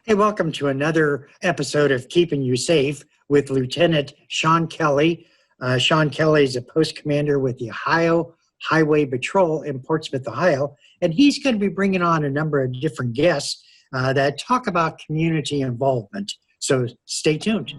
Hey, welcome to another episode of Keeping You Safe with Lieutenant Shawn Kelley. Shawn Kelley is a post commander with the Ohio Highway Patrol in Portsmouth, Ohio, and he's going to be bringing on a number of different guests that talk about community involvement. So stay tuned.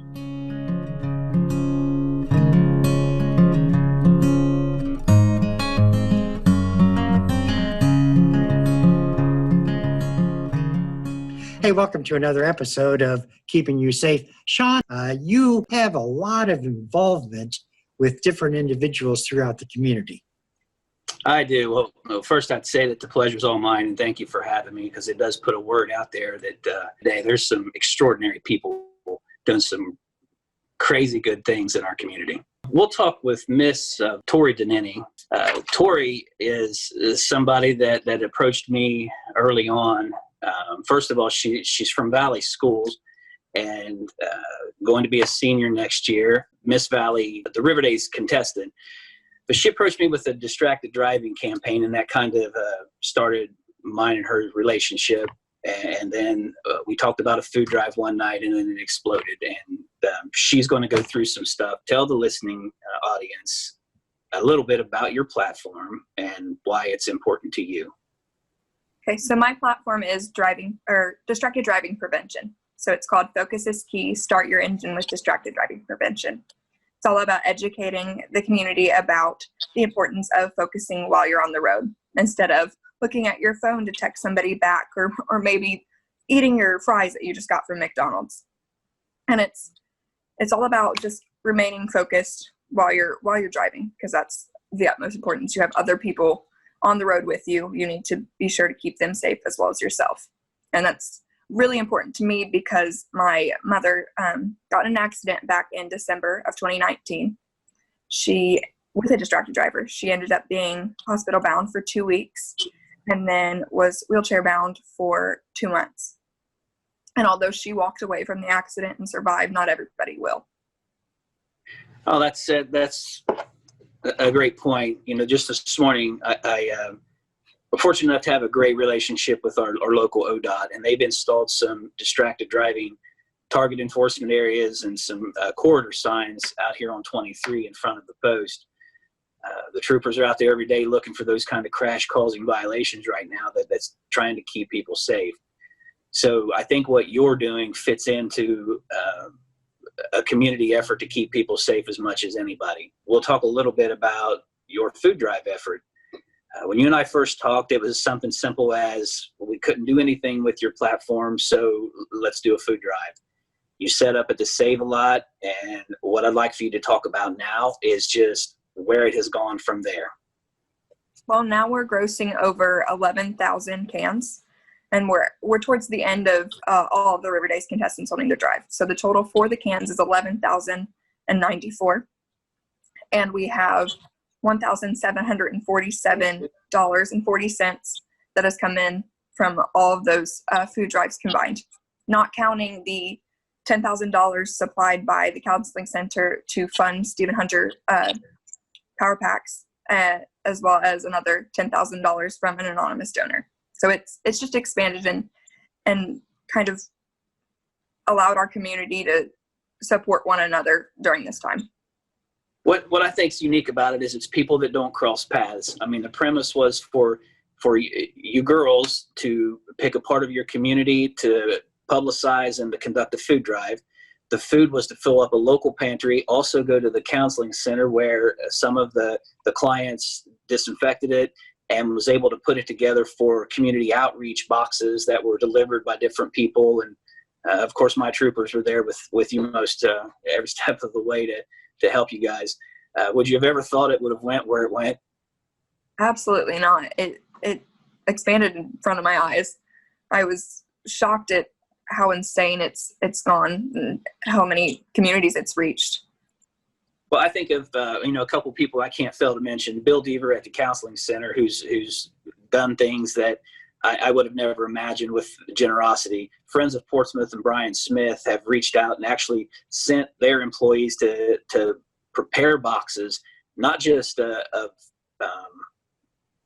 Hey, welcome to another episode of Keeping You Safe. Shawn, you have a lot of involvement with different individuals throughout the community. I do. Well, first I'd say that the pleasure's all mine, and thank you for having me, because it does put a word out there that today there's some extraordinary people doing some crazy good things in our community. We'll talk with Miss Tori Danini. Tori is somebody that approached me early on. First of all, she's from Valley Schools and going to be a senior next year. Miss Valley, the River Days contestant. But she approached me with a distracted driving campaign, and that kind of started mine and her relationship. And then we talked about a food drive one night, and then it exploded. And she's going to go through some stuff, tell the listening audience a little bit about your platform and why it's important to you. Okay, so my platform is distracted driving prevention. So it's called Focus is Key, Start Your Engine with Distracted Driving Prevention. It's all about educating the community about the importance of focusing while you're on the road, instead of looking at your phone to text somebody back, or maybe eating your fries that you just got from McDonald's. And it's all about just remaining focused while you're driving, because that's the utmost importance. You have other people on the road with you. You need to be sure to keep them safe as well as yourself. And that's really important to me because my mother got in an accident back in December of 2019. With a distracted driver. She ended up being hospital bound for 2 weeks and then was wheelchair bound for 2 months. And although she walked away from the accident and survived, not everybody will. Oh, that's a great point. You know, just this morning, I we're fortunate enough to have a great relationship with our local ODOT, and they've installed some distracted driving target enforcement areas and some corridor signs out here on 23 in front of the post. The troopers are out there every day looking for those kind of crash-causing violations right now that's trying to keep people safe. So I think what you're doing fits into a community effort to keep people safe as much as anybody. We'll talk a little bit about your food drive effort. When you and I first talked, it was something simple as, we couldn't do anything with your platform, so let's do a food drive. You set up at the Save a Lot, and what I'd like for you to talk about now is just where it has gone from there. Well, now we're grossing over 11,000 cans, and we're towards the end of all of the River Days contestants holding their drive. So the total for the cans is 11,094, and we have $1,747.40 that has come in from all of those food drives combined, not counting the $10,000 supplied by the Counseling Center to fund Stephen Hunter power packs, as well as another $10,000 from an anonymous donor. So it's just expanded and kind of allowed our community to support one another during this time. What I think is unique about it is it's people that don't cross paths. I mean, the premise was for you girls to pick a part of your community to publicize and to conduct a food drive. The food was to fill up a local pantry, also go to the counseling center where some of the clients disinfected it and was able to put it together for community outreach boxes that were delivered by different people. And of course, my troopers were there with you most every step of the way to help you guys. Would you have ever thought it would have went where it went? Absolutely not. It expanded in front of my eyes. I was shocked at how insane it's gone and how many communities it's reached. Well, I think of a couple of people I can't fail to mention. Bill Deaver at the Counseling Center, who's done things that I would have never imagined with generosity. Friends of Portsmouth and Brian Smith have reached out and actually sent their employees to prepare boxes, not just of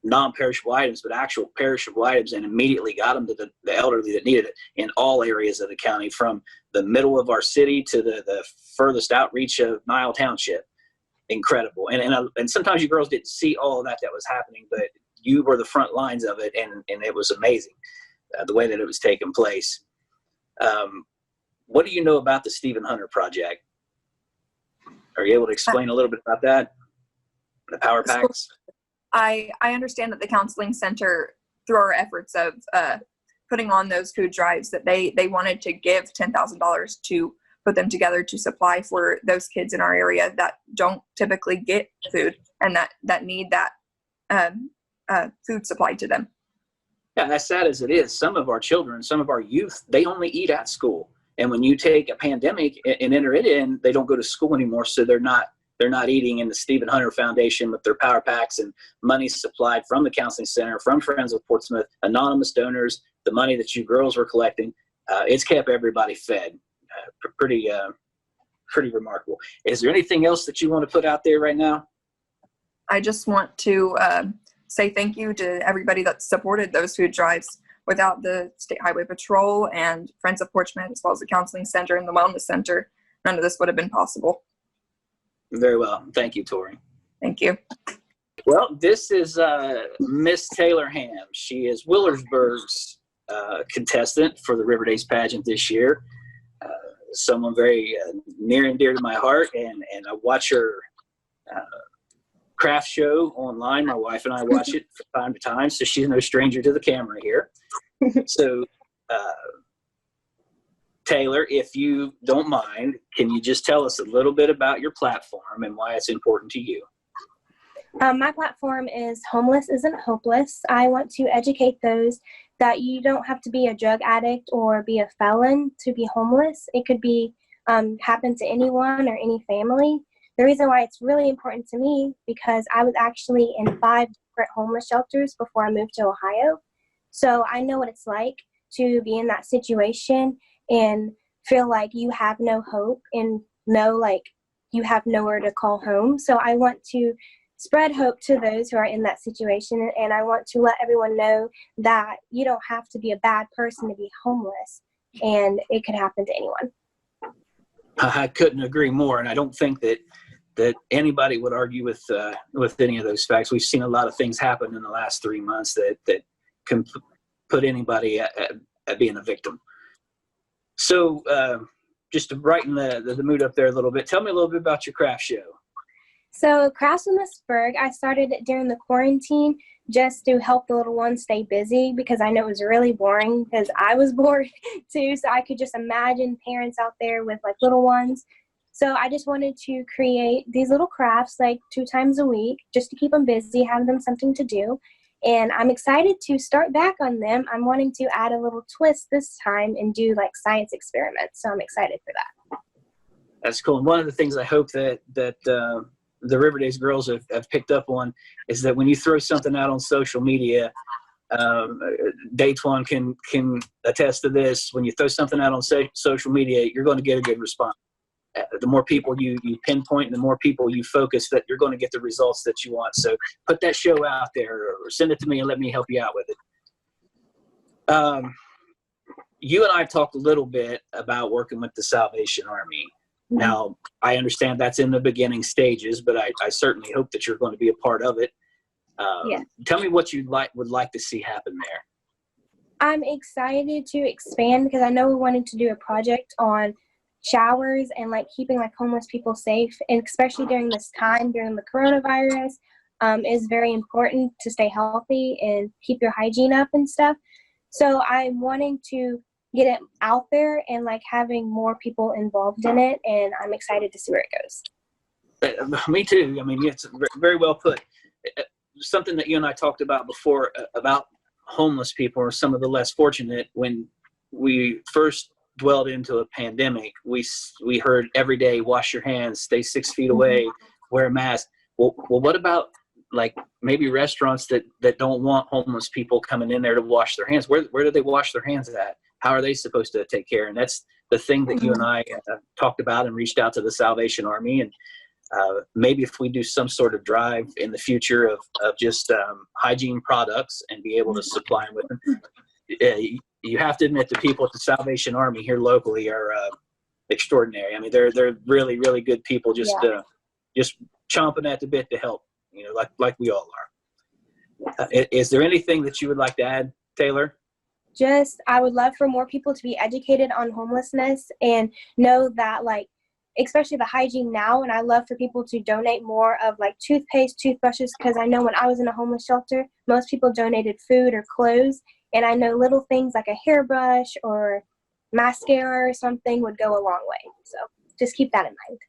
non-perishable items, but actual perishable items, and immediately got them to the elderly that needed it in all areas of the county, from the middle of our city to the furthest outreach of Nile Township. Incredible. And sometimes you girls didn't see all of that was happening, but you were the front lines of it, and it was amazing the way that it was taking place. What do you know about the Stephen Hunter Project? Are you able to explain a little bit about that? The Power Packs? I understand that the counseling center, through our efforts of putting on those food drives, that they wanted to give $10,000 to put them together to supply for those kids in our area that don't typically get food and that need that food supplied to them. Yeah, as sad as it is, some of our children, some of our youth, they only eat at school. And when you take a pandemic and enter it in, they don't go to school anymore, so they're not eating. In the Stephen Hunter Foundation, with their Power Packs and money supplied from the counseling center, from Friends of Portsmouth, anonymous donors, the money that you girls were collecting, it's kept everybody fed. Pretty remarkable. Is there anything else that you want to put out there right now? I just want to say thank you to everybody that supported those food drives. Without the State Highway Patrol and Friends of Portsmouth, as well as the Counseling Center and the Wellness Center, none of this would have been possible. Very well. Thank you, Tori. Thank you. Well, this is Miss Taylor Ham. She is Willersburg's contestant for the River Days pageant this year. Someone very near and dear to my heart, and I watch her craft show online. My wife and I watch it from time to time, so she's no stranger to the camera here. So, Taylor, if you don't mind, can you just tell us a little bit about your platform and why it's important to you? My platform is Homeless Isn't Hopeless. I want to educate those that you don't have to be a drug addict or be a felon to be homeless. It could be happen to anyone or any family. The reason why it's really important to me, because I was actually in 5 different homeless shelters before I moved to Ohio. So I know what it's like to be in that situation and feel like you have no hope and know like you have nowhere to call home. So I want to spread hope to those who are in that situation, and I want to let everyone know that you don't have to be a bad person to be homeless, and it could happen to anyone. I couldn't agree more, and I don't think that anybody would argue with any of those facts. We've seen a lot of things happen in the last 3 months that can put anybody at being a victim. So just to brighten the mood up there a little bit, tell me a little bit about your craft show. So Crafts in the Spurg, I started it during the quarantine just to help the little ones stay busy, because I know it was really boring, because I was bored too. So I could just imagine parents out there with like little ones. So I just wanted to create these little crafts like 2 times a week just to keep them busy, have them something to do. And I'm excited to start back on them. I'm wanting to add a little twist this time and do like science experiments. So I'm excited for that. That's cool. And one of the things I hope that the River Days girls have picked up on is that when you throw something out on social media, Daytwan can attest to this. When you throw something out on social media, you're going to get a good response. The more people you pinpoint and the more people you focus, that you're going to get the results that you want. So put that show out there or send it to me and let me help you out with it. You and I talked a little bit about working with the Salvation Army. Mm-hmm. Now, I understand that's in the beginning stages, but I certainly hope that you're going to be a part of it. Yeah. Tell me what you would like to see happen there. I'm excited to expand because I know we wanted to do a project on showers and like keeping like homeless people safe, and especially during this time during the coronavirus, is very important to stay healthy and keep your hygiene up and stuff. So I'm wanting to get it out there and like having more people involved in it, and I'm excited to see where it goes. Me too. I mean, it's very well put. Something that you and I talked about before about homeless people or some of the less fortunate. When we first dwelled into a pandemic, we heard every day, wash your hands, stay 6 feet away, wear a mask. Well, what about like maybe restaurants that don't want homeless people coming in there to wash their hands? Where do they wash their hands at? How are they supposed to take care? And that's the thing that you and I talked about and reached out to the Salvation Army. And Maybe if we do some sort of drive in the future of just hygiene products and be able to supply them with them. You have to admit the people at the Salvation Army here locally are extraordinary. I mean, they're really, really good people, just chomping at the bit to help, like we all are. Is there anything that you would like to add, Taylor? I would love for more people to be educated on homelessness and know that, like, especially the hygiene now. And I love for people to donate more of like toothpaste, toothbrushes, because I know when I was in a homeless shelter, most people donated food or clothes. And I know little things like a hairbrush or mascara or something would go a long way. So just keep that in mind.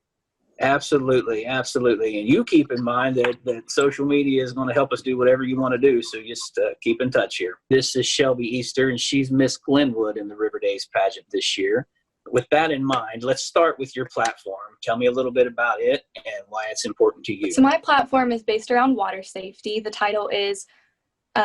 Absolutely. Absolutely. And you keep in mind that social media is going to help us do whatever you want to do. So just keep in touch here. This is Shelby Easter, and she's Miss Glenwood in the River Days pageant this year. With that in mind, let's start with your platform. Tell me a little bit about it and why it's important to you. So my platform is based around water safety. The title is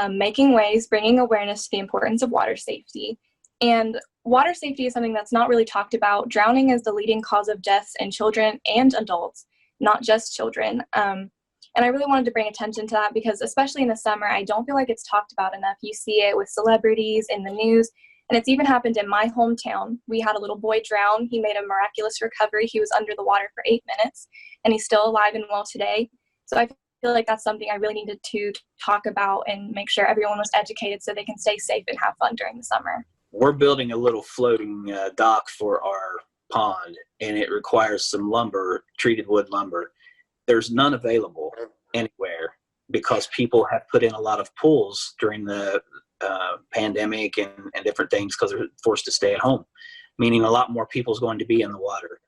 Making Waves, Bringing Awareness to the Importance of Water Safety. And water safety is something that's not really talked about. Drowning is the leading cause of deaths in children and adults, not just children. And I really wanted to bring attention to that because especially in the summer, I don't feel like it's talked about enough. You see it with celebrities in the news. And it's even happened in my hometown. We had a little boy drown. He made a miraculous recovery. He was under the water for 8 minutes, and he's still alive and well today. So I feel like that's something I really needed to talk about and make sure everyone was educated so they can stay safe and have fun during the summer. We're building a little floating dock for our pond, and it requires some lumber, treated wood lumber. There's none available anywhere because people have put in a lot of pools during the pandemic and different things because they're forced to stay at home, meaning a lot more people's going to be in the water.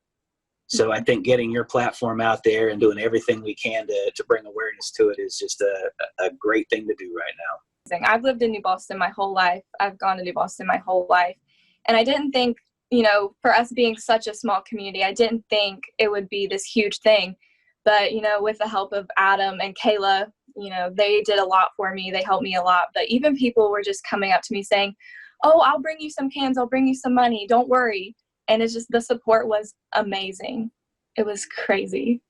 So I think getting your platform out there and doing everything we can to bring awareness to it is just a great thing to do right now. I've lived in New Boston my whole life. I've gone to New Boston my whole life. And I didn't think, for us being such a small community, I didn't think it would be this huge thing. But, with the help of Adam and Kayla, they did a lot for me. They helped me a lot. But even people were just coming up to me saying, oh, I'll bring you some cans. I'll bring you some money. Don't worry. And it's just, the support was amazing. It was crazy.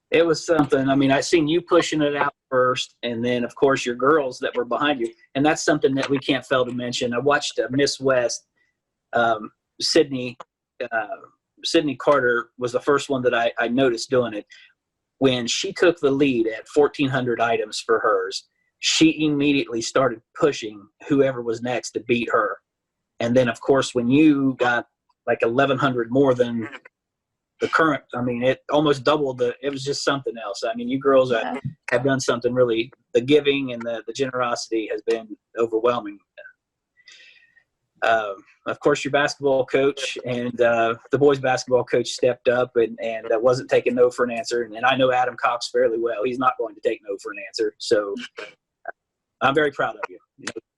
It was something. I mean, I seen you pushing it out first, and then, of course, your girls that were behind you. And that's something that we can't fail to mention. I watched Miss West, Sydney Carter was the first one that I noticed doing it. When she took the lead at 1,400 items for hers, she immediately started pushing whoever was next to beat her. And then, of course, when you got like 1,100 more than the current, I mean, it almost doubled it was just something else. I mean, you girls have done something really, the giving and the generosity has been overwhelming. Of course, your basketball coach and the boys basketball coach stepped up and wasn't taking no for an answer. And I know Adam Cox fairly well. He's not going to take no for an answer. So I'm very proud of you.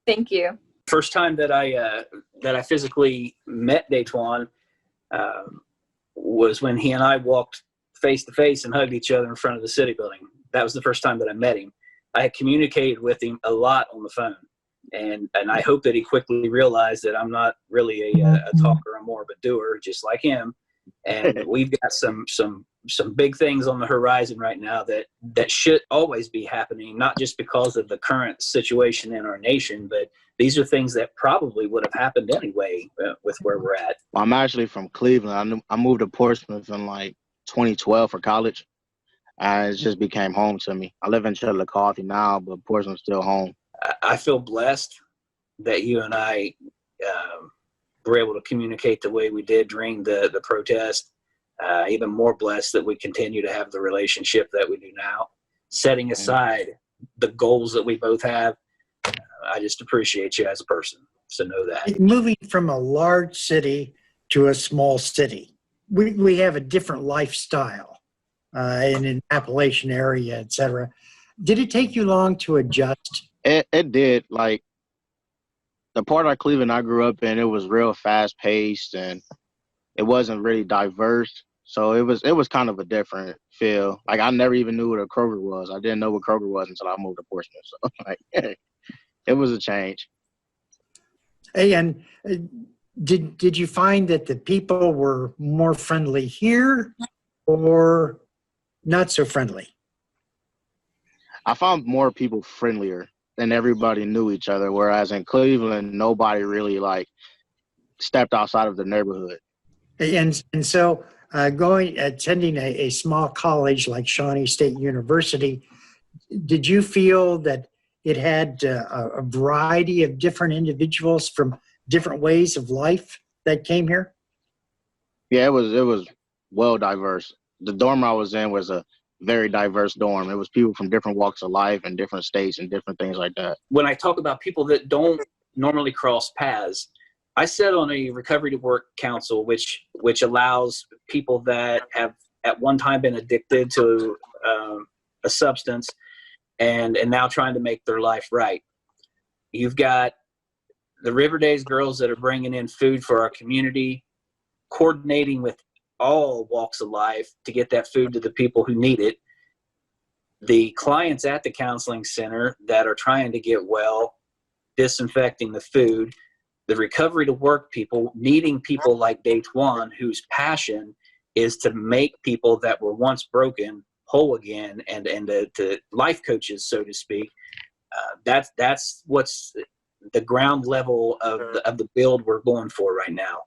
Thank you. First time that I physically met Daytwan was when he and I walked face to face and hugged each other in front of the city building. That was the first time that I met him. I had communicated with him a lot on the phone. And I hope that he quickly realized that I'm not really a talker. I'm more of a doer, just like him. And we've got some big things on the horizon right now that should always be happening, not just because of the current situation in our nation, but these are things that probably would have happened anyway with where we're at. Well, I'm actually from Cleveland. I moved to Portsmouth in like 2012 for college. It just became home to me. I live in Chillicothe now, but Portsmouth's still home. I feel blessed that you and I were able to communicate the way we did during the protest. Even more blessed that we continue to have the relationship that we do now. Setting aside the goals that we both have, I just appreciate you as a person. So know that. Moving from a large city to a small city, we have a different lifestyle in an Appalachian area, et cetera. Did it take you long to adjust? It did. Like, the part of Cleveland I grew up in, it was real fast paced and it wasn't really diverse. So it was kind of a different feel. Like, I never even knew what a Kroger was. I didn't know what Kroger was until I moved to Portsmouth. So like, it was a change. Hey, and did you find that the people were more friendly here, or not so friendly? I found more people friendlier and everybody knew each other, whereas in Cleveland, nobody really like stepped outside of the neighborhood. And so attending a small college like Shawnee State University, did you feel that it had a variety of different individuals from different ways of life that came here? Yeah, it was well diverse. The dorm I was in was a very diverse dorm. It was people from different walks of life and different states and different things like that. When I talk about people that don't normally cross paths, I sit on a recovery to work council, which allows people that have at one time been addicted to a substance and now trying to make their life right. You've got the River Days girls that are bringing in food for our community, coordinating with all walks of life to get that food to the people who need it. The clients at the counseling center that are trying to get well, disinfecting the food, the recovery to work people, needing people like Datewan, whose passion is to make people that were once broken whole again, and to life coaches, so to speak. That's what's the ground level of the build we're going for right now.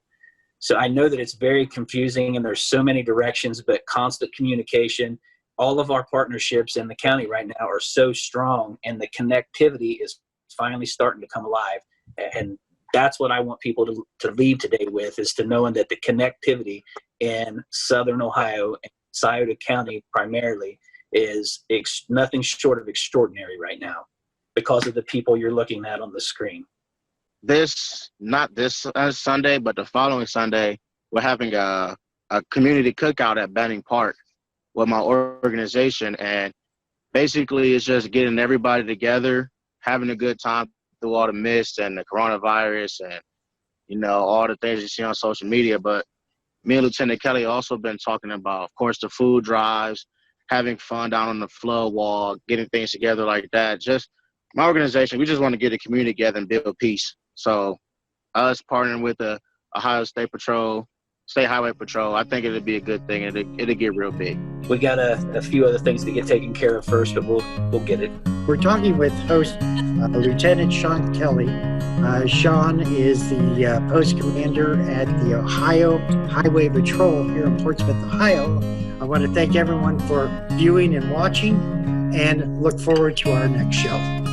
So I know that it's very confusing and there's so many directions, but constant communication. All of our partnerships in the county right now are so strong, and the connectivity is finally starting to come alive. And that's what I want people to leave today with, is to knowing that the connectivity in Southern Ohio and Scioto County primarily is nothing short of extraordinary right now because of the people you're looking at on the screen. Not this Sunday, but the following Sunday, we're having a community cookout at Banning Park with my organization. And basically it's just getting everybody together, having a good time through all the mist and the coronavirus and, you know, all the things you see on social media. But me and Lieutenant Kelley also been talking about, of course, the food drives, having fun down on the flood wall, getting things together like that. Just my organization, we just want to get the community together and build peace. So us partnering with the Ohio State Highway Patrol, I think it'll be a good thing. It'll get real big. We got a few other things to get taken care of first, but we'll get it. We're talking with host Lieutenant Shawn Kelley. Shawn is the post commander at the Ohio Highway Patrol here in Portsmouth, Ohio. I want to thank everyone for viewing and watching, and look forward to our next show.